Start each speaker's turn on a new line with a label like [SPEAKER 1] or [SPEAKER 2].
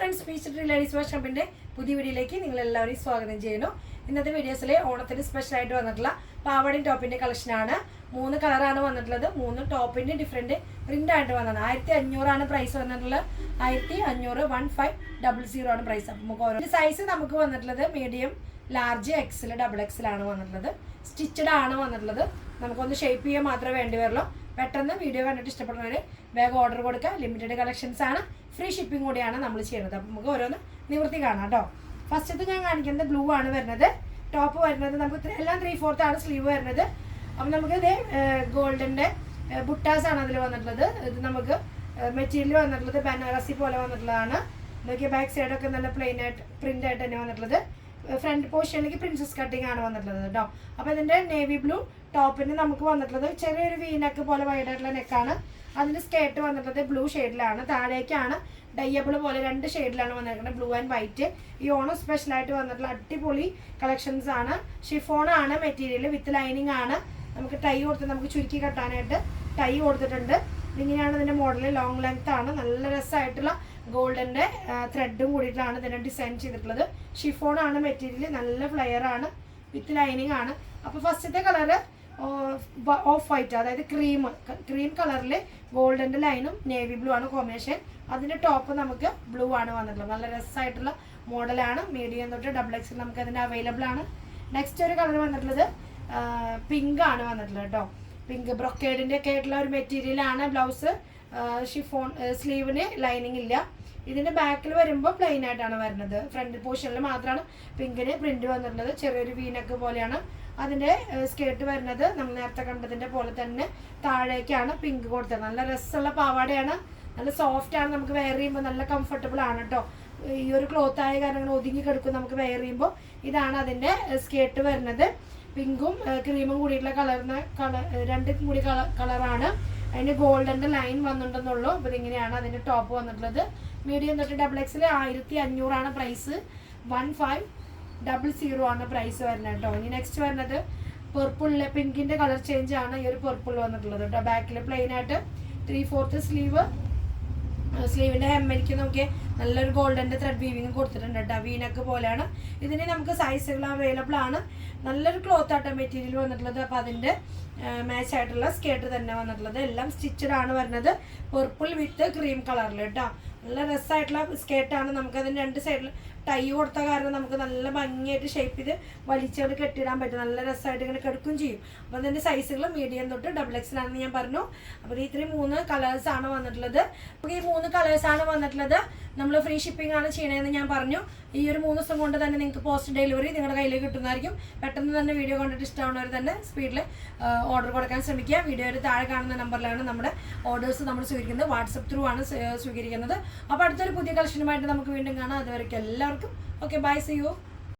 [SPEAKER 1] Friends, peach tree ladies വർക്ക്ഷോപ്പിന്റെ പുതിയ വീഡിയോയിലേക്ക് നിങ്ങൾ എല്ലാവരെയും സ്വാഗതം ചെയ്യുന്നു. ഇന്നത്തെ വീഡിയോസിലെ ഓണത്തിന് സ്പെഷ്യൽ ആയിട്ട് വന്നിട്ടുള്ള പാവാടയും ടോപ്പിന്റെ കളക്ഷനാണ്. 3 കളറാണ് വന്നിട്ടുള്ളത്. 3 ടോപ്പിന്റെ ഡിഫറെന്റ് പ്രിന്റ് ആയിട്ട് വന്നത്. 1500 ആണ് പ്രൈസ് വന്നിട്ടുള്ളത്. 1500 1500 ആണ് പ്രൈസ്. അപ്പം നമുക്ക് ഓരോ സൈസ് നമുക്ക് വന്നിട്ടുള്ളത് medium, large, XL, double XL ആണ് വന്നിട്ടുള്ളത്. സ്റ്റിച്ചഡ് ആണ് വന്നിട്ടുള്ളത്. നമുക്കൊന്ന് ഷേപ്പ് ചെയ്യാൻ മാത്രമേ വേണ്ടി വരുള്ളൂ. പെട്ടെന്ന് വീഡിയോ കണ്ടിട്ട് ഇഷ്ടപ്പെടുന്നവർ വേഗം ഓർഡർ കൊടുക്കുക. ലിമിറ്റഡ് കളക്ഷൻസ് ആണ്, ഫ്രീ ഷിപ്പിംഗ് കൂടിയാണ് നമ്മൾ ചെയ്യുന്നത്. അപ്പം നമുക്ക് ഓരോന്ന് നിവൃത്തി കാണാം കേട്ടോ. ഫസ്റ്റത്തെ ഞാൻ കാണിക്കുന്നത് ബ്ലൂ ആണ് വരുന്നത്. ടോപ്പ് വരുന്നത് നമുക്ക് എല്ലാം 3/4 ആണ് സ്ലീവ് വരുന്നത്. അപ്പം നമുക്ക് ഇത് ഗോൾഡിൻ്റെ ബുട്ടാസ് ആണ് അതിൽ വന്നിട്ടുള്ളത്. ഇത് നമുക്ക് മെറ്റീരിയൽ വന്നിട്ടുള്ളത് ബനാറസി പോലെ വന്നിട്ടുള്ളതാണ്. നോക്കിയാൽ ബാക്ക് സൈഡൊക്കെ നല്ല പ്ലെയിൻ ആയിട്ട് പ്രിന്റ് ആയിട്ട് തന്നെ വന്നിട്ടുള്ളത്. ഫ്രണ്ട് പോർഷനിലേക്ക് പ്രിൻസസ് കട്ടിങ് ആണ് വന്നിട്ടുള്ളത് കേട്ടോ. അപ്പോൾ ഇതിൻ്റെ നേവി ബ്ലൂ ടോപ്പിന് നമുക്ക് വന്നിട്ടുള്ളത് ചെറിയൊരു വീനക്ക് പോലെ വൈഡായിട്ടുള്ള നെക്കാണ്. അതിൻ്റെ സ്കേർട്ട് വന്നിട്ടുള്ളത് ബ്ലൂ ഷെയ്ഡിലാണ്. താഴേക്കാണ് ഡയബിൾ പോലെ 2 ഷെയ്ഡിലാണ് വന്നിരിക്കുന്നത്, ബ്ലൂ ആൻഡ് വൈറ്റ്. ഈ ഓണം സ്പെഷ്യലായിട്ട് വന്നിട്ടുള്ള അടിപൊളി കളക്ഷൻസ് ആണ്. ഷിഫോൺ ആണ് മെറ്റീരിയൽ, വിത്ത് ലൈനിങ് ആണ്. നമുക്ക് ടൈ കൊടുത്ത് നമുക്ക് ചുരുക്കി കെട്ടാനായിട്ട് ടൈ കൊടുത്തിട്ടുണ്ട്. ഇങ്ങനെയാണ് ഇതിൻ്റെ മോഡൽ. ലോങ് ലെങ്ത് ആണ്. നല്ല രസമായിട്ടുള്ള ഗോൾഡിൻ്റെ ത്രെഡും കൂടിയിട്ടാണ് ഇതിനെ ഡിസൈൻ ചെയ്തിട്ടുള്ളത്. ഷിഫോൺ ആണ് മെറ്റീരിയൽ, നല്ല ഫ്ലെയർ ആണ്, വിത്ത് ലൈനിങ് ആണ്. അപ്പോൾ ഫസ്റ്റത്തെ കളറ് ഓഫ് വൈറ്റ്, അതായത് ക്രീം കളറിൽ ഗോൾഡിൻ്റെ ലൈനും നേവി ബ്ലൂ ആണ് കോമ്പിനേഷൻ. അതിൻ്റെ ടോപ്പ് നമുക്ക് ബ്ലൂ ആണ് വന്നിട്ടുള്ളത്. നല്ല രസമായിട്ടുള്ള മോഡലാണ്. മീഡിയം തൊട്ട് ഡബിൾ എക്സ് നമുക്ക് അതിൻ്റെ അവൈലബിൾ ആണ്. നെക്സ്റ്റ് ഒരു കളർ വന്നിട്ടുള്ളത് പിങ്ക് ആണ് വന്നിട്ടുള്ളത് കേട്ടോ. പിങ്ക് ബ്രൊക്കേഡിൻ്റെ ഒക്കെ ആയിട്ടുള്ള ഒരു മെറ്റീരിയലാണ്. ബ്ലൗസ് ഷിഫോൺ, സ്ലീവിന് ലൈനിങ് ഇല്ല. ഇതിൻ്റെ ബാക്കിൽ വരുമ്പോൾ പ്ലെയിൻ ആയിട്ടാണ് വരുന്നത്. ഫ്രണ്ട് പോർഷനിൽ മാത്രമാണ് പിങ്കിന് പ്രിന്റ് വന്നിട്ടുള്ളത്. ചെറിയൊരു വീനക്ക് പോലെയാണ് അതിൻ്റെ സ്കേർട്ട് വരുന്നത്. നമ്മൾ നേരത്തെ കണ്ടതിൻ്റെ പോലെ തന്നെ താഴേക്കാണ് പിങ്ക് കൊടുത്തത്. നല്ല രസമുള്ള പാവാടയാണ്, നല്ല സോഫ്റ്റ് ആണ്. നമുക്ക് വെയർ ചെയ്യുമ്പോൾ നല്ല കംഫർട്ടബിൾ ആണ് കേട്ടോ. ഈ ഒരു ക്ലോത്ത് ആയ കാരണം അങ്ങനെ ഒതുങ്ങി കിടക്കും നമുക്ക് വെയർ ചെയ്യുമ്പോൾ. ഇതാണ് അതിൻ്റെ സ്കേർട്ട് വരുന്നത്. പിങ്കും ക്രീമും കൂടിയിട്ടുള്ള രണ്ടും കൂടി കളറാണ്. അതിന് ഗോൾഡൻ്റെ ലൈൻ വന്നിട്ടുണ്ടെന്നുള്ളൂ. അപ്പോൾ ഇതിങ്ങനെയാണ് അതിൻ്റെ ടോപ്പ് വന്നിട്ടുള്ളത്. മീഡിയം തൊട്ട് ഡബിൾ എക്സിൽ 1500 ആണ് പ്രൈസ്. 1500 ആണ് പ്രൈസ് വരുന്നത് കേട്ടോ. ഇനി നെക്സ്റ്റ് വരുന്നത് പെർപ്പിളിലെ പിങ്കിൻ്റെ കളർ ചേഞ്ച് ആണ് ഈ ഒരു പെർപ്പിൾ വന്നിട്ടുള്ളത് കേട്ടോ. ബാക്കിൽ പ്ലെയിൻ ആയിട്ട് 3/4 സ്ലീവിൻ്റെ ഹെമ്മരിക്ക് നോക്കി നല്ലൊരു ഗോൾഡൻ്റെ ത്രെഡ് വീവിങ് കൊടുത്തിട്ടുണ്ട് കേട്ടോ. വീനക്ക് പോലെയാണ്. ഇതിന് നമുക്ക് സൈസുകൾ അവൈലബിൾ ആണ്. നല്ലൊരു ക്ലോത്ത് ആട്ടോ മെറ്റീരിയൽ വന്നിട്ടുള്ളത്. അപ്പോൾ അതിൻ്റെ മാച്ച് ആയിട്ടുള്ള സ്കേർട്ട് തന്നെ വന്നിട്ടുള്ളത്. എല്ലാം സ്റ്റിച്ചഡ് ആണ് വരുന്നത്. പെർപ്പിൾ വിത്ത് ക്രീം കളറിൽ കേട്ടോ. നല്ല രസമായിട്ടുള്ള സ്കേർട്ടാണ്. നമുക്കതിന് 2 സൈഡിൽ ടൈ കൊടുത്ത കാരണം നമുക്ക് നല്ല ഭംഗിയായിട്ട് ഷേപ്പ് ചെയ്ത് വലിച്ചോട് കെട്ടിടാൻ പറ്റും. നല്ല രസമായിട്ട് ഇങ്ങനെ കെടുക്കുകയും ചെയ്യും. അപ്പോൾ അതിൻ്റെ സൈസുകൾ മീഡിയം തൊട്ട് ഡബിൾ എക്സിലാണെന്ന് ഞാൻ പറഞ്ഞു. അപ്പോൾ ഇത്രയും 3 കളേഴ്സാണ് വന്നിട്ടുള്ളത്. അപ്പോൾ ഈ 3 കളേഴ്സാണ് വന്നിട്ടുള്ളത്. നമ്മൾ ഫ്രീ ഷിപ്പിംഗ് ആണ് ചെയ്യണതെന്ന് ഞാൻ പറഞ്ഞു. ഈ ഒരു 3 ദിവസം കൊണ്ട് തന്നെ നിങ്ങൾക്ക് പോസ്റ്റ് ഡെലിവറി നിങ്ങളുടെ കയ്യിലേക്ക് കിട്ടുന്നതായിരിക്കും. പെട്ടെന്ന് തന്നെ വീഡിയോ കണ്ടിട്ട് ഇഷ്ടമാവുന്നവർ തന്നെ സ്പീഡിൽ ഓർഡർ കൊടുക്കാൻ ശ്രമിക്കുക. വീഡിയോയുടെ താഴെ കാണുന്ന നമ്പറിലാണ് നമ്മുടെ ഓർഡേഴ്സ് നമ്മൾ സ്വീകരിക്കുന്നത്. വാട്സപ്പ് ത്രൂ ആണ് സ്വീകരിക്കുന്നത്. അപ്പോൾ അടുത്തൊരു പുതിയ കളക്ഷനുമായിട്ട് നമുക്ക് വീണ്ടും കാണാം. അതുവരെയ്ക്കും എല്ലാവർക്കും ഓക്കെ, ബൈ, സീ യു.